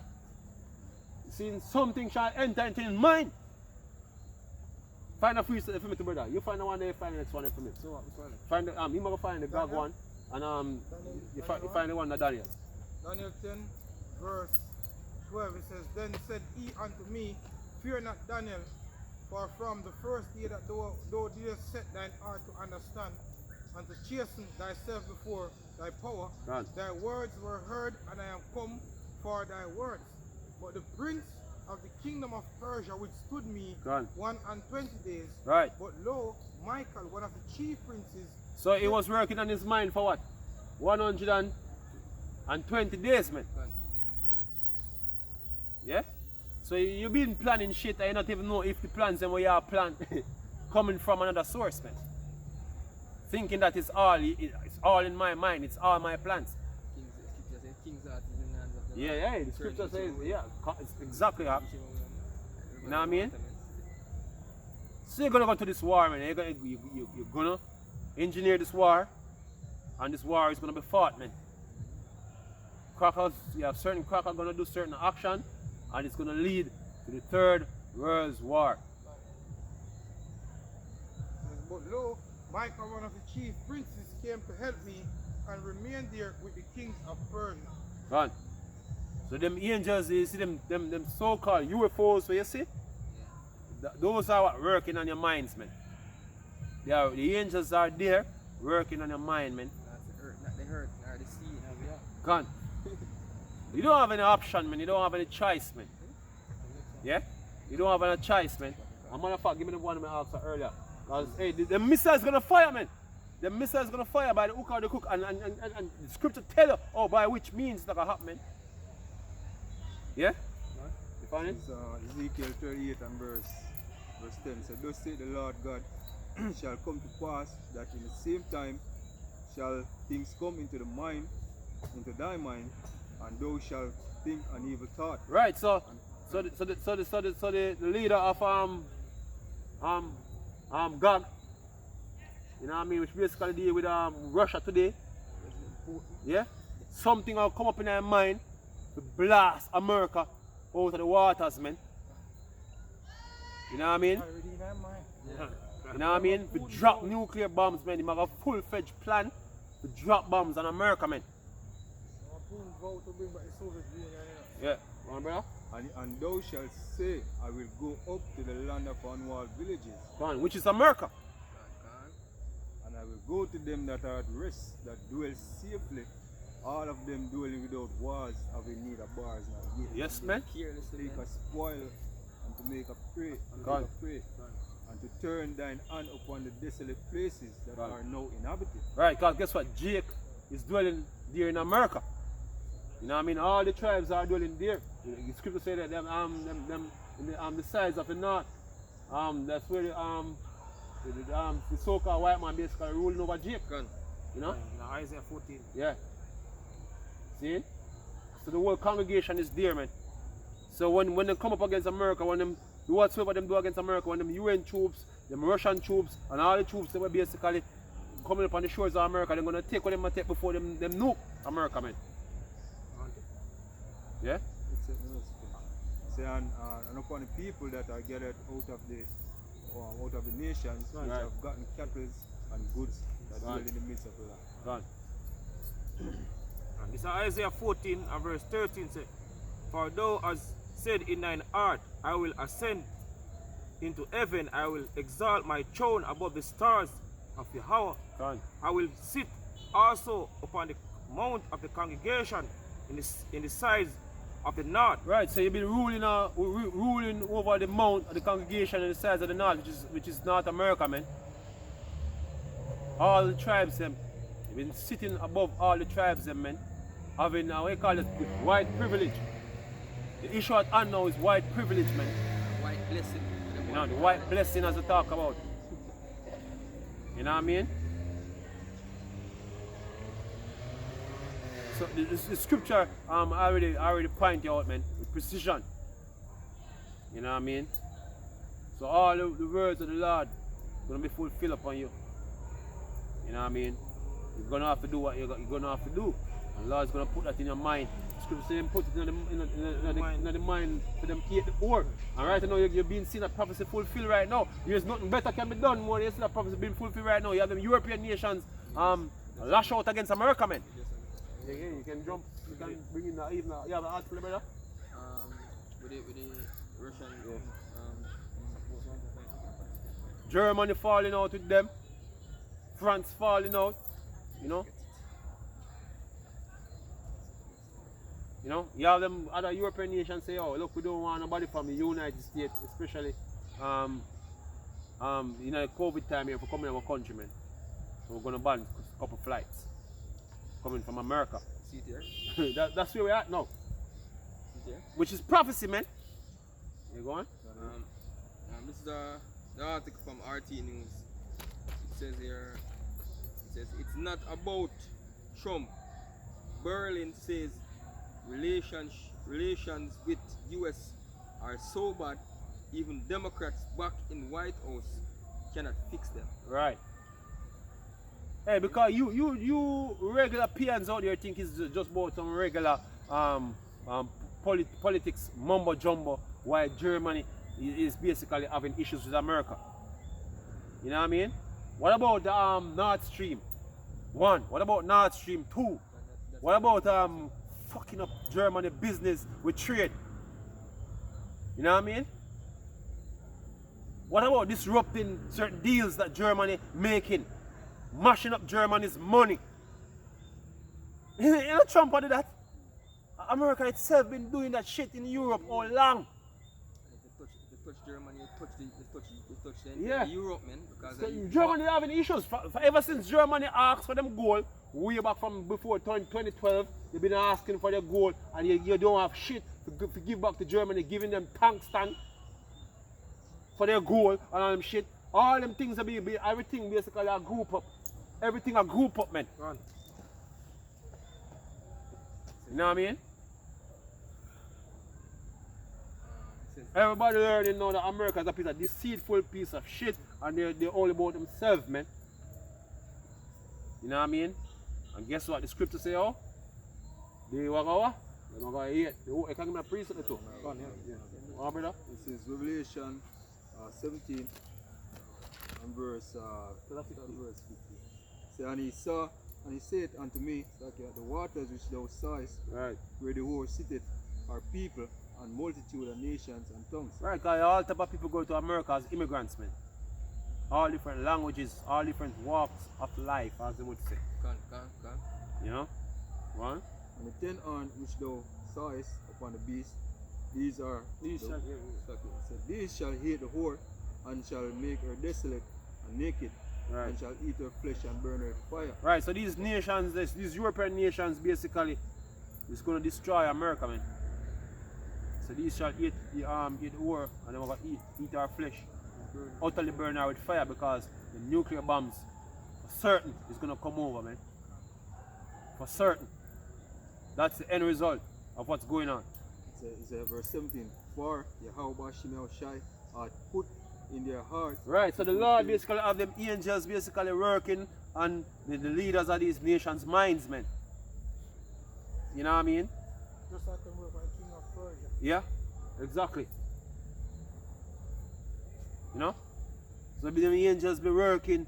Speaker 1: seeing something shall enter into his mind. Find a free for me, brother. You find the one there, find the next one there for me.
Speaker 3: So which one?
Speaker 1: Find the you might find the God one, and you find the one that Daniel.
Speaker 6: Daniel 10, verse 12, it says, then said he unto me, fear not, Daniel, for from the first day that thou didst set thine heart to understand, and to chasten thyself before thy power,
Speaker 1: God.
Speaker 6: thy words were heard, and I am come for thy words. But the prince of the kingdom of Persia withstood me
Speaker 1: God.
Speaker 6: 120 days.
Speaker 1: Right.
Speaker 6: But lo, Michael, one of the chief princes,
Speaker 1: So he was working on his mind for what? 120 days, man.
Speaker 3: Gone.
Speaker 1: Yeah? So you've been planning shit and you don't even know if the plans and what you are planned coming from another source, man. Thinking that it's all in my mind, it's all my plans.
Speaker 3: King's heart is in the hands of the
Speaker 1: Yeah,
Speaker 3: Lord.
Speaker 1: yeah, the scripture says, yeah, it's exactly that. You know what I mean? So you're gonna go to this war, man. You're gonna engineer this war, and this war is gonna be fought, man. Crackers, you have certain crackers gonna do certain action, and it's gonna lead to the Third World War.
Speaker 6: but lo, Michael, one of the chief princes, came to help me and remained there with the kings of Persia.
Speaker 1: Gone. So them angels, you see them so-called UFOs, so you see? Those are what working on your minds, man. The angels are there working on your mind, man.
Speaker 3: Not the earth, not the earth, nor the sea, nor the
Speaker 1: Gone. You don't have any option, man. You don't have any choice, man. Yeah? You don't have any choice, man. As a matter of fact, give me the one I asked earlier. Because, hey, the missile's gonna fire, man. The missile's gonna fire by the hook or the crook. And the scripture tell you, oh, by which means that gonna happen, man. Yeah? You find it?
Speaker 5: It's Ezekiel 38 and verse 10 said, thus say the Lord God, shall come to pass that in the same time shall things come into thy mind, and thou shalt think an evil thought.
Speaker 1: Right, so the leader of GAG. You know what I mean? Which basically deal with Russia today. Yeah? Something will come up in their mind to blast America out of the waters, man. You know what I mean?
Speaker 6: Already in my mind.
Speaker 1: You know what I mean? To drop nuclear bombs, man. He have a full-fledged plan to drop bombs on America, man.
Speaker 6: Putin vote to bring back the Soviet Union.
Speaker 1: Yeah. Go on, brother.
Speaker 5: And thou shalt say, I will go up to the land of unwalled villages,
Speaker 1: Go on. Which is America.
Speaker 5: and I will go to them that are at rest, that dwell safely, all of them dwelling without walls, having neither bars nor gates.
Speaker 1: Yes, man.
Speaker 3: Carelessly,
Speaker 5: Take
Speaker 3: man.
Speaker 5: a spoil and to make a prey, and
Speaker 1: God.
Speaker 5: take a prey, and to turn thine hand upon the desolate places that
Speaker 1: God.
Speaker 5: are now inhabited.
Speaker 1: Right, because guess what? Jake is dwelling there in America. You know what I mean? All the tribes are dwelling there. The scripture say that them in the sides of the north, that's where the so-called white man basically ruling over Jake.
Speaker 3: Gun.
Speaker 1: You know?
Speaker 2: Now Isaiah 14.
Speaker 1: Yeah. See? So the whole congregation is there, man. So when they come up against America, when them do whatsoever them do against America, when them UN troops, them Russian troops, and all the troops that were basically coming up on the shores of America, they're gonna take what them take before them nuke America, man. Yeah?
Speaker 5: It's a say and upon the people that are gathered out of the nations, which
Speaker 1: Right.
Speaker 5: have gotten cattle and goods that dwell
Speaker 1: Right.
Speaker 5: in the midst of the land.
Speaker 1: God.
Speaker 2: And this is Isaiah 14 and verse 13 say, For thou hast said in thine heart, I will ascend into heaven, I will exalt my throne above the stars of Yahweh.
Speaker 1: God.
Speaker 2: I will sit also upon the mount of the congregation in the sides of the north.
Speaker 1: Right, so you've been ruling over the mount of the congregation and the sides of the north, which is North America, man. All the tribes, them. You've been sitting above all the tribes, them, man. Having, what you call it, white privilege. The issue at hand now is white privilege, man.
Speaker 3: White blessing.
Speaker 1: You know, the white blessing as we talk about. You know what I mean? So the scripture I already point you out, man, with precision. You know what I mean? So all the words of the Lord gonna be fulfilled upon you. You know what I mean? You're gonna have to do what you're gonna have to do. And the Lord's gonna put that in your mind. The scripture says put it in the mind for them to eat the ore. And right now you're being seen that prophecy fulfilled right now. There's nothing better can be done more than you see that prophecy being fulfilled right now. You have them European nations lash out against America, man. Yeah, you can jump, you can bring in the even you have an article, brother?
Speaker 3: With the Russian
Speaker 1: Germany falling out with them, France falling out, you know. You know, you have them other European nations say, oh look, we don't want nobody from the United States, especially you know, COVID time here for coming to our country, man. So we're gonna ban a couple flights coming from America.
Speaker 3: See it there?
Speaker 1: That's where we're at now.
Speaker 3: See it there?
Speaker 1: Which is prophecy, man. You go on?
Speaker 3: This is the article from RT News. It says here, it's not about Trump. Berlin says relations with US are so bad, even Democrats back in White House cannot fix them.
Speaker 1: Right. Hey, because you regular peons out there think it's just about some regular politics mumbo jumbo, while Germany is basically having issues with America. You know what I mean? What about Nord Stream 1? What about Nord Stream 2? What about fucking up Germany business with trade? You know what I mean? What about disrupting certain deals that Germany making? Mashing up Germany's money. You know Trump did that? America itself been doing that shit in Europe all long.
Speaker 3: If they touch Germany, they touch the
Speaker 1: Yeah.
Speaker 3: Europe, man. Because
Speaker 1: So Germany having issues. For ever since Germany asked for them gold, way back from before 2012, they've been asking for their gold, and you don't have shit to give back to Germany, giving them tungsten for their gold and all them shit. All them things everything basically a group up. Everything a group up, man.
Speaker 2: Run.
Speaker 1: You know what I mean? Everybody learning now that America is a piece of deceitful piece of shit and they're all about themselves, man. You know what I mean? And guess what the scripture say, oh? They walk over, they're not going to eat. They can give me a priest too. Go on, yeah. Oh, brother?
Speaker 5: This is Revelation 17 and verse 50. Say, and he saw, and he said unto me, the waters which thou sawest,
Speaker 1: Right.
Speaker 5: where the whore sitteth, are people and multitude and nations and tongues.
Speaker 1: Right, because all type of people go to America as immigrants, man. All different languages, all different walks of life, as they would say.
Speaker 3: Can.
Speaker 1: You know? One?
Speaker 5: And the 10 horns which thou sawest upon the beast, these shall hate the whore, and shall make her desolate and naked,
Speaker 1: Right.
Speaker 5: and shall eat her flesh and burn her with fire.
Speaker 1: Right, so these nations, these European nations basically is going to destroy America, man. So these shall eat the whore and they're going to eat our flesh. Utterly burn her with fire because the nuclear bombs for certain is going to come over, man. For certain. That's the end result of what's going on.
Speaker 5: It's a verse 17. For Yahweh GMSJA hath put in their heart.
Speaker 1: Right, so the Lord basically have them angels basically working on the leaders of these nations' minds, man. You know what I mean?
Speaker 6: Just like them work on the king of Persia.
Speaker 1: Yeah, exactly. You know? So the angels be working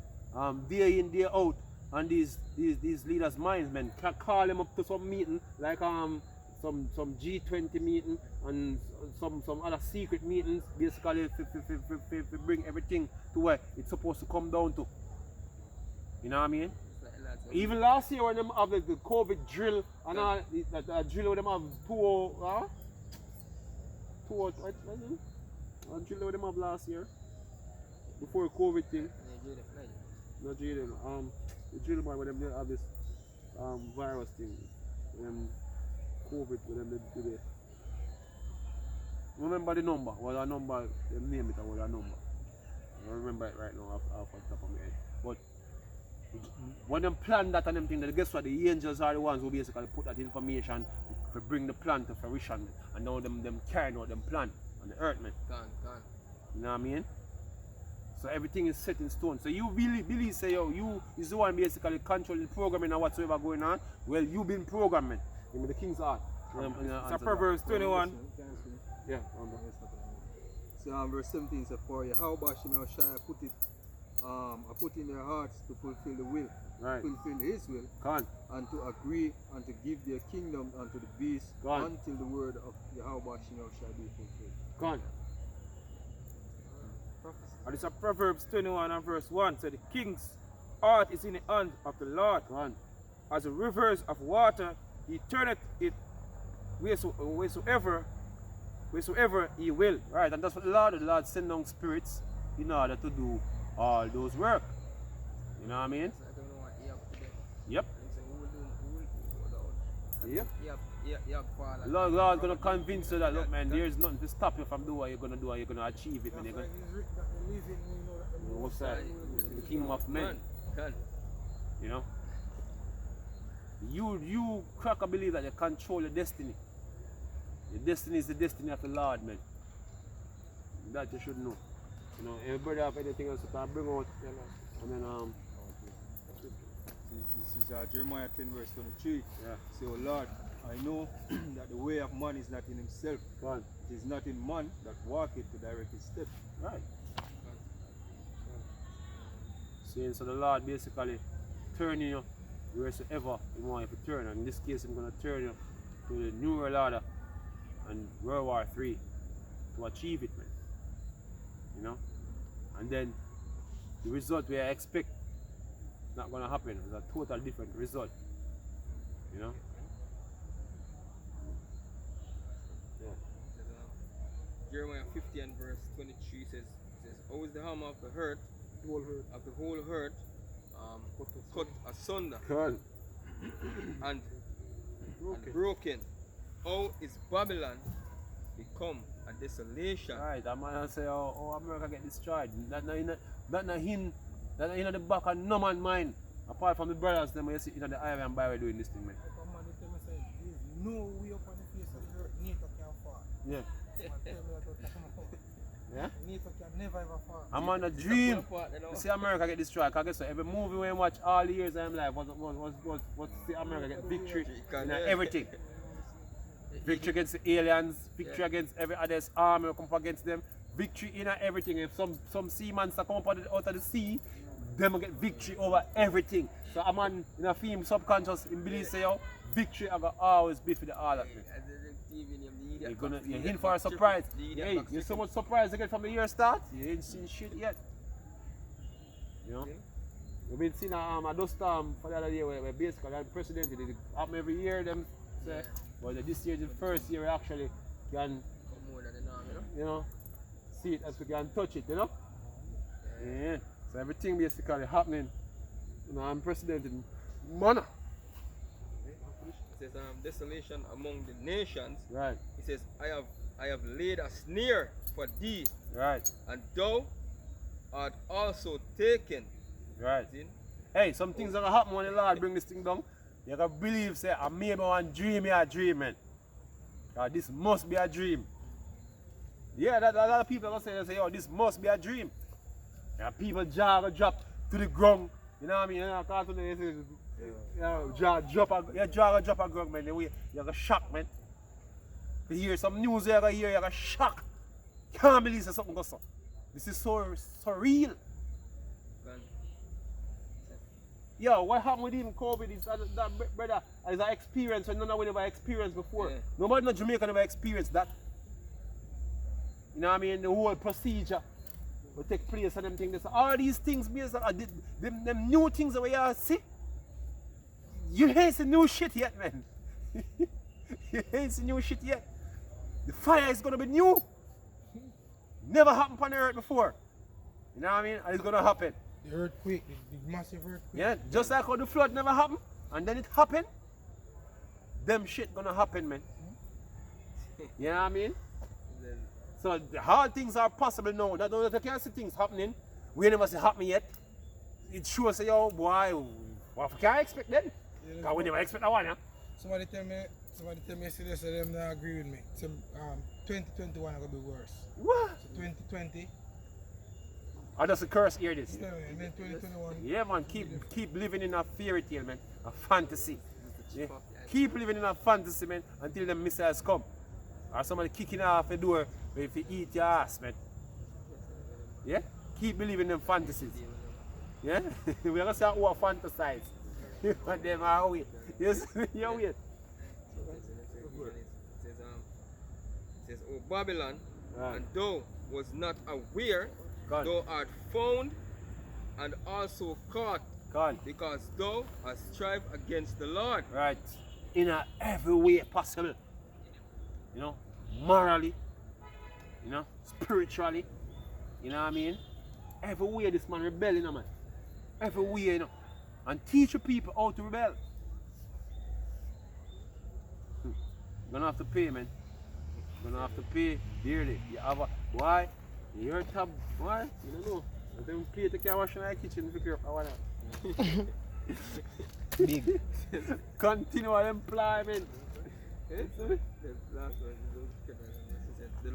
Speaker 1: day in, day out on these leaders' minds, man. Can call them up to some meeting, like some G20 meeting and some other secret meetings, basically to bring everything to where it's supposed to come down to. You know what I mean? Even last year when them have the COVID drill and all that drill where them have drill where them have last year before COVID thing. Not drill the drill boy where them have this virus thing. COVID with them today. Remember the number? What a number, them name it or what a number. I don't remember it right now off the top of my head. But when them plan that and them thing, guess what? The angels are the ones who basically put that information to bring the plan to fruition. And now them carrying out them plan on the earth, man.
Speaker 3: Can.
Speaker 1: You know what I mean? So everything is set in stone. So you believe say, yo, you is the one basically controlling the programming and whatsoever going on. Well, you been programming. You know, the king's heart.
Speaker 2: It's Proverbs 21.
Speaker 1: Yeah.
Speaker 5: So verse 17 says, for Yahweh GMSJA put in their hearts to fulfill the will,
Speaker 1: Right.
Speaker 5: fulfill his will,
Speaker 1: Con.
Speaker 5: and to agree and to give their kingdom unto the beast
Speaker 1: Gone.
Speaker 5: until the word of Yahweh GMSJA be fulfilled.
Speaker 1: Con.
Speaker 2: And it's a Proverbs 21 and verse 1. So the king's heart is in the hand of the Lord.
Speaker 1: Con.
Speaker 2: As the rivers of water, he turneth it wheresoever he will.
Speaker 1: Right, and that's what the Lord send down spirits in order to do all those work. You know what I mean?
Speaker 3: I don't know what he have today.
Speaker 1: Yep. Yep.
Speaker 3: Yep.
Speaker 1: Lord's gonna convince you that look, man, there's nothing to stop you from doing what you're gonna do and you're gonna achieve it, man. You're
Speaker 6: That's
Speaker 1: gonna,
Speaker 6: why he's written that the living we know that the
Speaker 1: what's
Speaker 6: Most
Speaker 1: that?
Speaker 6: High will
Speaker 1: The kingdom of men.
Speaker 3: Can.
Speaker 1: You know? You cracker believe that you control your destiny. Your destiny is the destiny of the Lord, man. That you should know. You know, everybody have anything else to bring out, and then
Speaker 5: This is Jeremiah 10 verse 23.
Speaker 1: yeah,
Speaker 5: Say, oh Lord, I know that the way of man is not in himself.
Speaker 1: go on.
Speaker 5: It is not in man that walketh to direct his steps.
Speaker 1: Right. Saying so the Lord basically turning you wheresoever you want you to turn. And in this case I'm gonna turn you to the New World Order and World War III to achieve it, man. You know? And then the result we expect not gonna happen. It's a total different result. You know?
Speaker 3: Jeremiah 50 and verse 23 says, how is the hammer of the hurt, of the whole hurt, cut asunder
Speaker 1: Cool.
Speaker 3: and broken? How is Babylon become a desolation?
Speaker 1: Right, that man say, oh, America get destroyed. That not in the back of no man mind. Apart from the brothers, them you sit in the island by doing this thing, man.
Speaker 6: Like a man, they tell me say, there's no way up on the face of the earth NATO can fall.
Speaker 1: Yeah. Yeah?
Speaker 6: NATO can never ever fall.
Speaker 1: I'm on a dream. You see America get destroyed. Cause guess what? Every movie we watch all the years of life was see America get victory in everything. Victory against the aliens, victory against every other army who come up against them, victory in everything. If some sea monster come up out of the sea, them will get victory over everything. So I'm on in a film subconscious in belief say yo, victory I got always be for the all of it. You're in for a surprise. Hey, you're so much surprised again from the year start. You ain't seen shit yet. You know? We've been seeing a dust storm for the other day where basically the president it happen every year them say, but this year is the first year we actually can you know see it as we can touch it, you know? Yeah. So everything basically happening, you know, unprecedented manner.
Speaker 3: It says desolation among the nations.
Speaker 1: Right.
Speaker 3: It says I have laid a snare for thee,
Speaker 1: Right.
Speaker 3: and thou art also taken.
Speaker 1: Right.
Speaker 3: See?
Speaker 1: Hey, some things are gonna happen when the Lord bring this thing down. You gotta believe, say, I maybe one dream you a dream, man. This must be a dream. Yeah, that a lot of people are gonna say, yo, this must be a dream. And people jaw gonna drop to the ground. You know what I mean? You know, cartoon, they say, you know, jaw gonna drop a ground, man. You're gonna shock, man. You hear some news you're gonna shock. Can't believe that something goes on. This is so real. Yo, what happened with even COVID is that brother is an experience that none of us ever experienced before.
Speaker 3: Yeah.
Speaker 1: Nobody in Jamaica never experienced that. You know what I mean? The whole procedure will take place and them things. All these things, them new things that we all see. You ain't seen new shit yet, man. You ain't seen new shit yet. The fire is gonna be new. Never happened on the earth before. You know what I mean? And it's gonna happen.
Speaker 6: The earthquake, the massive earthquake.
Speaker 1: Yeah, just like how the flood never happened, and then it happened, them shit gonna happen, man. You know what I mean? So the hard things are possible now. That you can't see things happening. We never see happening yet. It shows say, yo, boy, what can I expect then? Because we never expect that one, yeah?
Speaker 6: Somebody tell me yesterday, so them not agree with me. So, 2021 is gonna be worse.
Speaker 1: What?
Speaker 6: So 2020.
Speaker 1: I just a curse hear this.
Speaker 6: No, and then 2021.
Speaker 1: Yeah, man, keep living in a fairy tale, man, a fantasy. Yeah. Keep living in a fantasy, man, until the missiles come. Or somebody kicking off the door if you eat your ass, man. Yeah? Keep believing in them fantasies. Yeah? We're gonna say who are fantasize. But them are weird. Yes, you're weird.
Speaker 3: It says, O Babylon,
Speaker 1: Right.
Speaker 3: and thou was not aware,
Speaker 1: God.
Speaker 3: thou art found and also caught,
Speaker 1: God.
Speaker 3: because thou hast strive against the Lord.
Speaker 1: Right. In every way possible. You know, morally, you know, spiritually, you know what I mean? Every way this man rebel, you know, man. Every way, you know. And teach your people how to rebel. You're gonna have to pay, man. You're gonna have to pay dearly. You have a, why? Your tab, why? You don't know. And then plate you can wash in the kitchen if you care.
Speaker 4: Big.
Speaker 1: Continual employment.
Speaker 3: The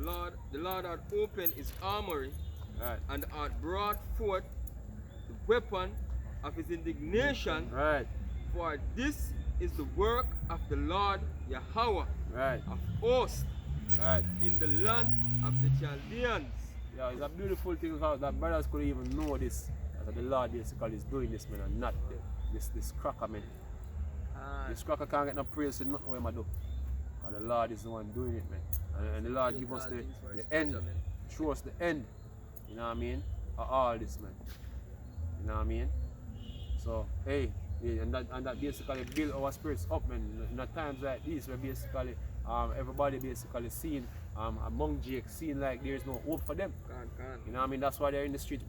Speaker 3: Lord hath opened his armory,
Speaker 1: Right.
Speaker 3: and hath brought forth the weapon of his indignation,
Speaker 1: Right.
Speaker 3: for this is the work of the Lord Yahweh
Speaker 1: Right.
Speaker 3: of hosts
Speaker 1: Right.
Speaker 3: in the land of the Chaldeans.
Speaker 1: Yeah, it's a beautiful thing how that brothers could even know this. That the Lord basically is doing this, man, and not this cracker, man. This cracker can't get no praise in nothing what I do. And the Lord is the one doing it, man. And the Lord give us the end, show us the end, you know what I mean, of all this, man. You know what I mean? So, hey, yeah, and that basically build our spirits up, man. In the times like these, where basically everybody basically seeing among Jake, seeing like there's no hope for them. You know what I mean? That's why they're in the street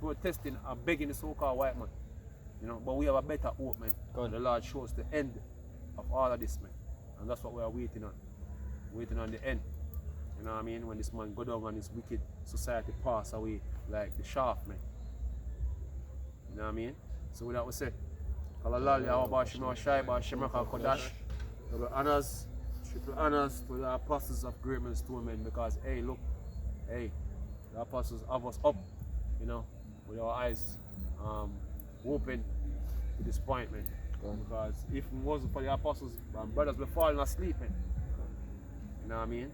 Speaker 1: protesting and begging the so-called white man. You know, but we have a better hope, man. God, the Lord shows the end of all of this, man. And that's what we are waiting on. Waiting on the end. You know what I mean? When this man go down and this wicked society pass away like the shaft, man. You know what I mean? So with that we say, Kalalali, Awabashima, Shaiba, Shemaka, Kodash, double honors, Triple honors to the apostles of great men, stone men, because hey, look, hey, the apostles have us up, you know, with our eyes open to disappointment. Because if it wasn't for the apostles, my brothers were falling asleep, man. You know what I mean?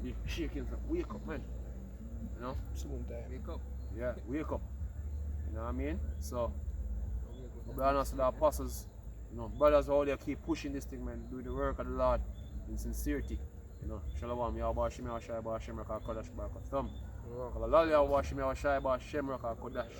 Speaker 1: Be shaking, wake up, man. You know?
Speaker 3: Wake up.
Speaker 1: Yeah, wake up. You know what I mean? So, be honest with the apostles, you know, brothers out there keep pushing this thing, man, do the work of the Lord in sincerity. You know, Shalom, Yahweh Shem, Yahweh Shai, Yahweh Shem, Kodash, Baruch Thumb. Hallelujah, Yahweh Shem, Yahweh Shai, Yahweh Shem, Kodash.